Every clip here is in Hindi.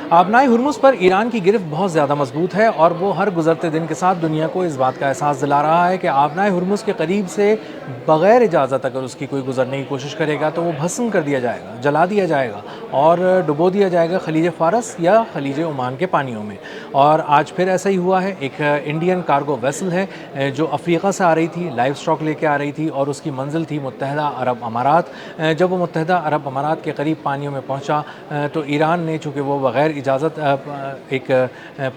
आबनाए हुर्मुज़ पर ईरान की गिरफ्त बहुत ज़्यादा मजबूत है और वो हर गुजरते दिन के साथ दुनिया को इस बात का एहसास दिला रहा है कि आबनाए हुर्मुज़ के करीब से बग़ैर इजाज़त अगर उसकी कोई गुजरने की कोशिश करेगा तो वो भस्म कर दिया जाएगा, जला दिया जाएगा और डुबो दिया जाएगा खलीज फ़ारस या खलीज ओमान के पानियों में। और आज फिर ऐसा ही हुआ है। एक इंडियन कार्गो वेसल है जो अफ्रीका से आ रही थी, लाइव स्टॉक लेके आ रही थी और उसकी मंजिल थी मुत्तहदा अरब अमारात। जब वो मुत्तहदा अरब अमारात के करीब पानियों में पहुँचा तो ईरान ने, चूँकि वो बग़ैर इजाज़त एक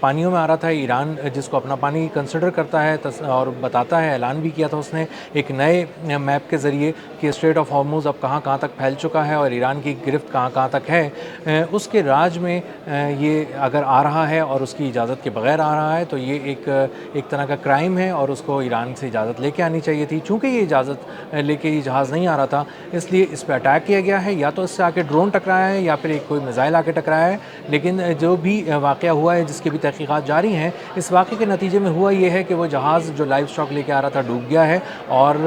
पानियों में आ रहा था, ईरान जिसको अपना पानी कंसिडर करता है और बताता है, ऐलान भी किया था उसने एक नए मैप के ज़रिए कि स्ट्रेट ऑफ हॉर्मुज़ अब कहाँ कहाँ तक फैल चुका है और ईरान की गिरफ्त कहाँ कहाँ तक है। उसके राज में ये अगर आ रहा है और उसकी इजाज़त के बग़ैर आ रहा है तो ये एक तरह का क्राइम है और उसको ईरान से इजाज़त लेके आनी चाहिए थी। चूँकि ये इजाज़त लेके ये जहाज़ नहीं आ रहा था, इसलिए इस पर अटैक किया गया है। या तो इससे आके ड्रोन टकराया है या फिर एक कोई मिसाइल आके टकराया है। लेकिन जो भी वाक़या हुआ है, जिसकी भी तहकीक़ात जारी हैं, इस वाक़े के नतीजे में हुआ ये है कि वो जहाज़ जो लाइव स्टॉक लेके आ रहा था डूब गया है और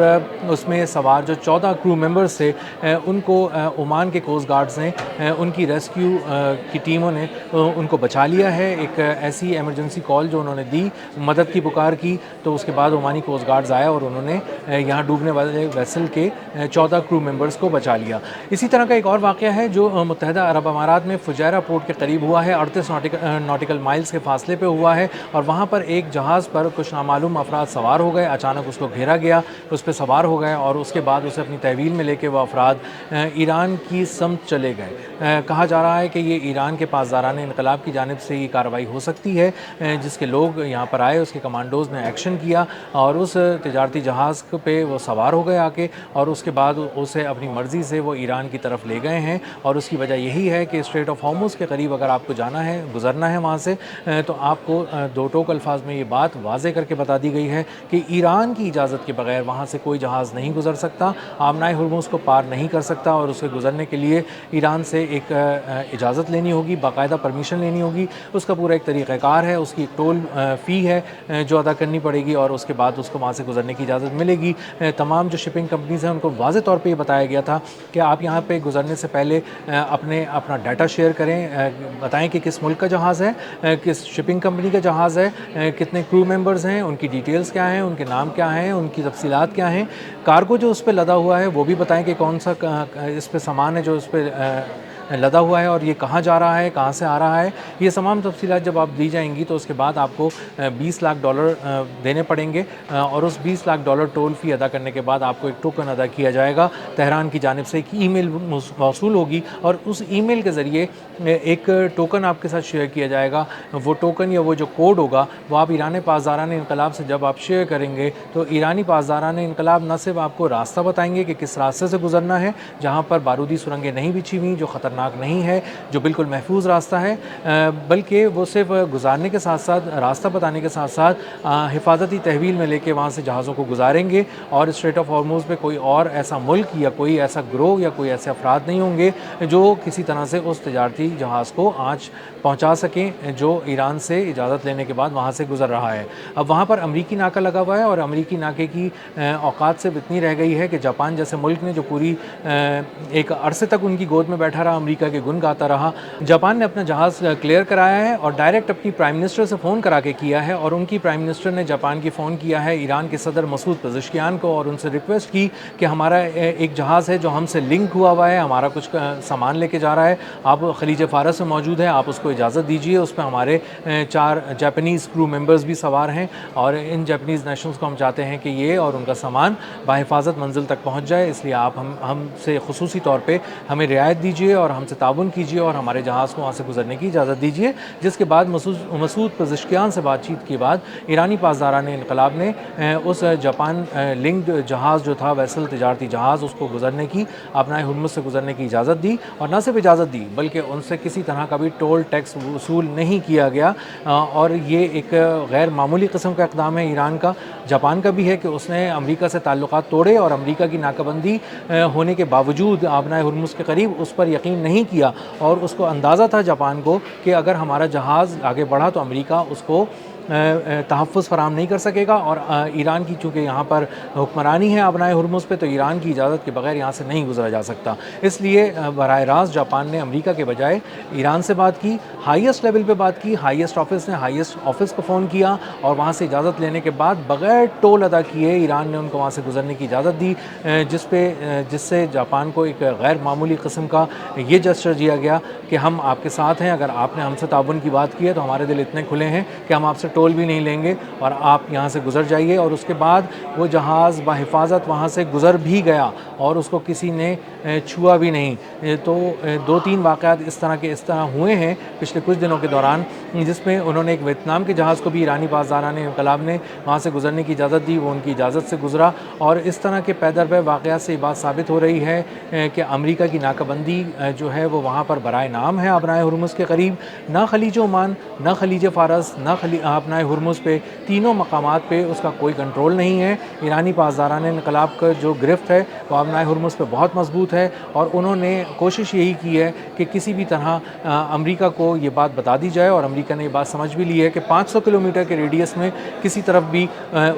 उसमें सवार जो 14 क्रू मेंबर्स थे उनको ओमान के कोस्ट गार्ड्स ने उनकी रेस्क्यू की टीमों ने उनको बचा लिया है। एक ऐसी इमरजेंसी कॉल जो उन्होंने दी, मदद की पुकार की, तो उसके बाद ओमानी कोस्ट गार्ड्स आया और उन्होंने यहाँ डूबने वाले वेसल के 14 क्रू मेंबर्स को बचा लिया। इसी तरह का एक और वाक़या है जो मुत्तहदा अरब अमारात में फुजैरा पोर्ट के करीब हुआ है। 38 नॉटिकल माइल्स के फासले पे हुआ है और वहाँ पर एक जहाज़ पर कुछ नामालूम अफराद सवार हो गए। अचानक उसको घेरा गया, उस पर सवार हो गए और उसके बाद उसे अपनी तहवील में लेके वो अफराद ईरान की समत चले गए। कहा जा रहा है कि ये ईरान के पासदारान इनकलाब की जानिब से ये कार्रवाई हो सकती है। जिसके लोग यहाँ पर आए, उसके कमांडोज़ ने एक्शन किया और उस तिजारती जहाज़ पे वो सवार हो गए आके और उसके बाद उसे अपनी मर्ज़ी से वो ईरान की तरफ ले गए हैं। और उसकी वजह यही है कि स्ट्रेट ऑफ हॉर्मुज़ के करीब अगर आपको जाना है, गुज़रना है वहाँ से, तो आपको दो टोक अल्फाज में ये बात वाज़े करके बता दी गई है कि ईरान की इजाज़त के बगैर वहाँ से कोई जहाज़ नहीं गुज़र सकता, आबनाए हुर्मुज़ को पार नहीं कर सकता और उसे गुज़रने के लिए ईरान से एक इजाज़त लेनी होगी, बाकायदा परमिशन लेनी होगी। उसका पूरा एक तरीक़ाकार है, उसकी टोल फ़ी है जो अदा करनी पड़ेगी और उसके बाद उसको वहाँ से गुज़रने की इजाज़त मिलेगी। तमाम जो शिपिंग कंपनीज़ हैं उनको वाज़े तौर पे ये बताया गया था कि आप यहाँ पे गुज़रने से पहले अपना डाटा शेयर करें, बताएं कि किस मुल्क का जहाज़ है, किस शिपिंग कंपनी का जहाज़ है, कितने क्रू मेंबर्स हैं, उनकी डिटेल्स क्या हैं, उनके नाम क्या हैं, उनकी तफ़सीलात क्या हैं, कार्गो जो उस पर लदा हुआ है वो भी बताएं कि कौन सा इस पे सामान है जो इस पर लदा हुआ है और ये कहाँ जा रहा है, कहाँ से आ रहा है। ये तमाम तफ़सीलात जब आप दी जाएंगी तो उसके बाद आपको $20 लाख देने पड़ेंगे और उस $20 लाख टोल फ़ी अदा करने के बाद आपको एक टोकन अदा किया जाएगा। तेहरान की जानिब से एक ईमेल मौसूल होगी और उस ईमेल के ज़रिए एक टोकन आपके साथ शेयर किया जाएगा। वो टोकन या वो जो कोड होगा वो आप ईरानी पासदारान इनकलाब से जब आप शेयर करेंगे तो ईरानी पासदारान इनकलाब न सिर्फ आपको रास्ता बताएंगे कि किस रास्ते से गुज़रना है, जहाँ पर बारूदी सुरंगें नहीं बिछी हुई, जो ख़तरनाक नहीं है, जो बिल्कुल महफूज रास्ता है, बल्कि वो सिर्फ गुजारने के साथ साथ, रास्ता बताने के साथ साथ हिफाजती तहवील में लेके वहाँ से जहाज़ों को गुजारेंगे और स्ट्रेट ऑफ हॉर्मुज़ पे कोई और ऐसा मुल्क या कोई ऐसा ग्रोह या कोई ऐसे अफराद नहीं होंगे जो किसी तरह से उस तजारती जहाज़ को आँच पहुँचा सकें जो ईरान से इजाज़त लेने के बाद वहाँ से गुज़र रहा है। अब वहाँ पर अमरीकी नाका लगा हुआ है और अमरीकी नाके की औकात सिर्फ इतनी रह गई है कि जापान जैसे मुल्क ने, जो पूरी एक अरसे तक उनकी गोद में बैठा रहा, अमेरिका के गुण गाता रहा, जापान ने अपना जहाज़ क्लियर कराया है और डायरेक्ट अपनी प्राइम मिनिस्टर से फ़ोन करा के किया है और उनकी प्राइम मिनिस्टर ने जापान की फ़ोन किया है ईरान के सदर मसूद पेज़ेश्कियान को और उनसे रिक्वेस्ट की कि हमारा एक जहाज़ है जो हमसे लिंक हुआ है, हमारा कुछ सामान लेके जा रहा है, आप खलीज फ़ारस में मौजूद है, आप उसको इजाज़त दीजिए। उस पर हमारे 4 जापानीज़ क्रू मेंबर्स भी सवार हैं और इन जापानीज़ नेशनल्स को हम चाहते हैं कि ये और उनका सामान बाहिफाजत मंजिल तक पहुँच जाए, इसलिए आप हमसे ख़ुसूसी तौर पर हमें रियायत दीजिए और हमसे ताउन कीजिए और हमारे जहाज़ को वहाँ से गुजरने की इजाज़त दीजिए। जिसके बाद मसूद पेज़ेश्कियान से बातचीत के बाद ईरानी पासदारान इनकलाब ने उस जापान लिंक्ड जहाज़ जो था, वेसल तिजारती जहाज़, उसको गुजरने की, आबनाए हुर्मुज़ से गुजरने की इजाज़त दी और न सिर्फ इजाज़त दी बल्कि उनसे किसी तरह का भी टोल टैक्स वसूल नहीं किया गया। और ये एक गैर मामूली किस्म का इक़दाम है ईरान का। जापान का भी है कि उसने अमेरिका से ताल्लुकात तोड़े और अमेरिका की नाकाबंदी होने के बावजूद आबनाए हुर्मुज़ के करीब उस पर यकीन नहीं किया और उसको अंदाज़ा था जापान को कि अगर हमारा जहाज़ आगे बढ़ा तो अमेरिका उसको तहफ़्फ़ुज़ फ़राहम नहीं कर सकेगा और ईरान की चूँकि यहाँ पर हुक्मरानी है आपनाए हुर्मुज़ पे, तो ईरान की इजाज़त के बगैर यहाँ से नहीं गुज़रा जा सकता। इसलिए बराह रास्त जापान ने अमेरिका के बजाय ईरान से बात की, हाईएस्ट लेवल पे बात की, हाईएस्ट ऑफ़िस ने हाईएस्ट ऑफ़िस को फ़ोन किया और वहाँ से इजाज़त लेने के बाद बगैर टोल अदा किए ईरान ने उनको वहाँ से गुज़रने की इजाज़त दी, जिससे जापान को एक गैर मामूली किस्म का ये जेस्चर दिया गया कि हम आपके साथ हैं, अगर आपने हमसे ताउन की बात की है तो हमारे दिल इतने खुले हैं कि हम आपसे टोल भी नहीं लेंगे और आप यहाँ से गुज़र जाइए। और उसके बाद वो जहाज़ बाहिफ़ाज़त वहाँ से गुज़र भी गया और उसको किसी ने छुआ भी नहीं। तो 2-3 वाक़यात इस तरह हुए हैं पिछले कुछ दिनों के दौरान, जिसमें उन्होंने एक वियतनाम के जहाज़ को भी ईरानी पासदारान इन्क़लाब ने वहाँ से गुज़रने की इजाज़त दी, वो उनकी इजाज़त से गुज़रा। और इस तरह के पैदर-पै वाक़यात से ये बात साबित हो रही है कि अमेरिका की नाकाबंदी जो है वो वहाँ पर बराए नाम है आपनाए हुर्मुज़ के करीब। ना खलीज ओमान, ना खलीज फ़ारस, ना आपनाए हुर्मुज़ पे, तीनों मकामात पे उसका कोई कंट्रोल नहीं है। ईरानी पासदारान इन्क़लाब का जो गिरफ्त है वो आपनाए हुर्मुज़ पे बहुत मज़बूत है और उन्होंने कोशिश यही की है कि किसी भी तरह अमेरिका को ये बात बता दी जाए और अमेरिका ने ये बात समझ भी ली है कि 500 किलोमीटर के रेडियस में किसी तरफ भी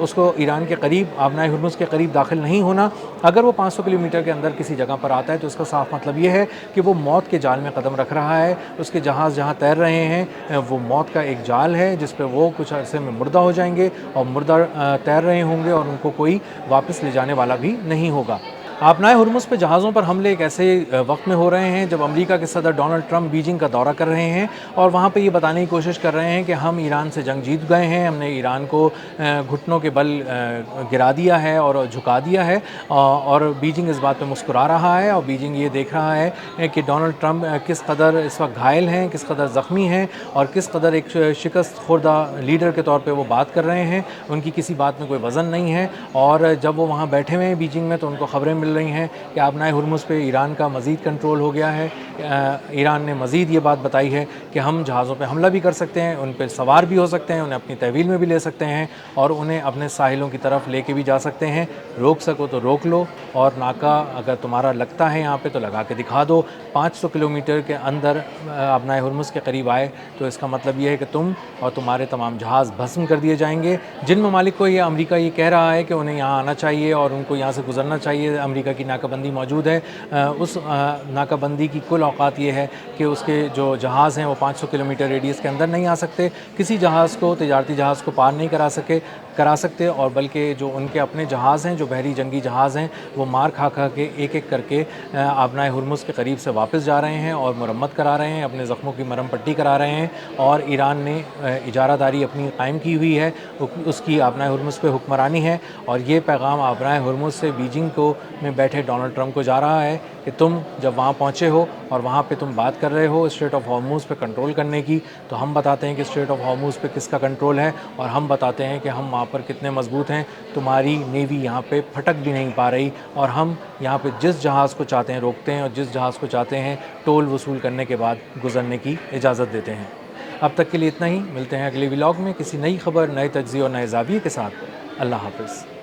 उसको ईरान के करीब आपनाए हुर्मुज़ के करीब दाखिल नहीं होना। अगर वो 500 किलोमीटर के अंदर किसी जगह पर आता है तो इसका साफ मतलब ये है कि वो मौत के जाल में कदम रख रहा है। उसके जहाज़ जहाँ तैर रहे हैं वो मौत का एक जाल है जिस पे वो कुछ अरसे में मुर्दा हो जाएंगे और मुर्दा तैर रहे होंगे और उनको कोई वापस ले जाने वाला भी नहीं होगा। आपनाए हुर्मुज़ पे जहाज़ों पर हमले एक ऐसे वक्त में हो रहे हैं जब अमेरिका के सदर डोनाल्ड ट्रंप बीजिंग का दौरा कर रहे हैं और वहाँ पे ये बताने की कोशिश कर रहे हैं कि हम ईरान से जंग जीत गए हैं, हमने ईरान को घुटनों के बल गिरा दिया है और झुका दिया है। और बीजिंग इस बात पे मुस्कुरा रहा है और बीजिंग ये देख रहा है कि डोनाल्ड ट्रंप किस कदर इस वक्त घायल हैं, किस कदर ज़ख्मी हैं और किस कदर एक शिकस्त खुर्दा लीडर के तौर पर वो बात कर रहे हैं। उनकी किसी बात में कोई वज़न नहीं है और जब वो वहाँ बैठे हुए हैं बीजिंग में तो उनको खबरें मिल रही हैं कि आपनाए हुर्मुज़ पे ईरान का मज़ीद कंट्रोल हो गया है। ईरान ने मज़ीद ये बात बताई है कि हम जहाज़ों पे हमला भी कर सकते हैं, उन पे सवार भी हो सकते हैं, उन्हें अपनी तहवील में भी ले सकते हैं और उन्हें अपने साहिलों की तरफ लेके भी जा सकते हैं। रोक सको तो रोक लो और नाका अगर तुम्हारा लगता है यहाँ पे तो लगा के दिखा दो। 500 किलोमीटर के अंदर आपनाए हुर्मुज़ के करीब आए तो इसका मतलब ये है कि तुम और तुम्हारे तमाम जहाज़ भस्म कर दिए जाएंगे। जिन ममालिक को ये अमेरिका ये कह रहा है कि उन्हें यहाँ आना चाहिए और उनको यहाँ से गुजरना चाहिए, अमेरिका की नाकाबंदी मौजूद है, उस नाकाबंदी की कुल औकात ये है कि उसके जो जहाज़ हैं वो 500 किलोमीटर रेडियस के अंदर नहीं आ सकते, किसी जहाज़ को तिजारती जहाज़ को पार नहीं करा सकते और बल्कि जो उनके अपने जहाज़ हैं, जो बहरी जंगी जहाज़ हैं, वो मार खा के एक-एक करके आपनाए हुर्मुज़ के करीब से वापस जा रहे हैं और मुरम्मत करा रहे हैं, अपने ज़ख्मों की मरहम पट्टी करा रहे हैं। और ईरान ने इजारादारी अपनी कायम की हुई है, उसकी आपनाए हुर्मुज़ पे हुक्मरानी है और ये पैगाम आपनाए हुर्मुज़ से बीजिंग को में बैठे डोनाल्ड ट्रंप को जा रहा है कि तुम जब वहाँ पहुँचे हो और वहाँ पे तुम बात कर रहे हो स्ट्रेट ऑफ हॉर्मुज़ पे कंट्रोल करने की, तो हम बताते हैं कि स्ट्रेट ऑफ हॉर्मुज़ पे किसका कंट्रोल है और हम बताते हैं कि हम वहाँ पर कितने मजबूत हैं। तुम्हारी नेवी यहाँ पे फटक भी नहीं पा रही और हम यहाँ पे जिस जहाज़ को चाहते हैं रोकते हैं और जिस जहाज़ को चाहते हैं टोल वसूल करने के बाद गुजरने की इजाज़त देते हैं। अब तक के लिए इतना ही, मिलते हैं अगले व्लॉग में किसी नई खबर, नए तज्ज़िये और नए ज़ाविये के साथ। अल्लाह हाफ़िज़।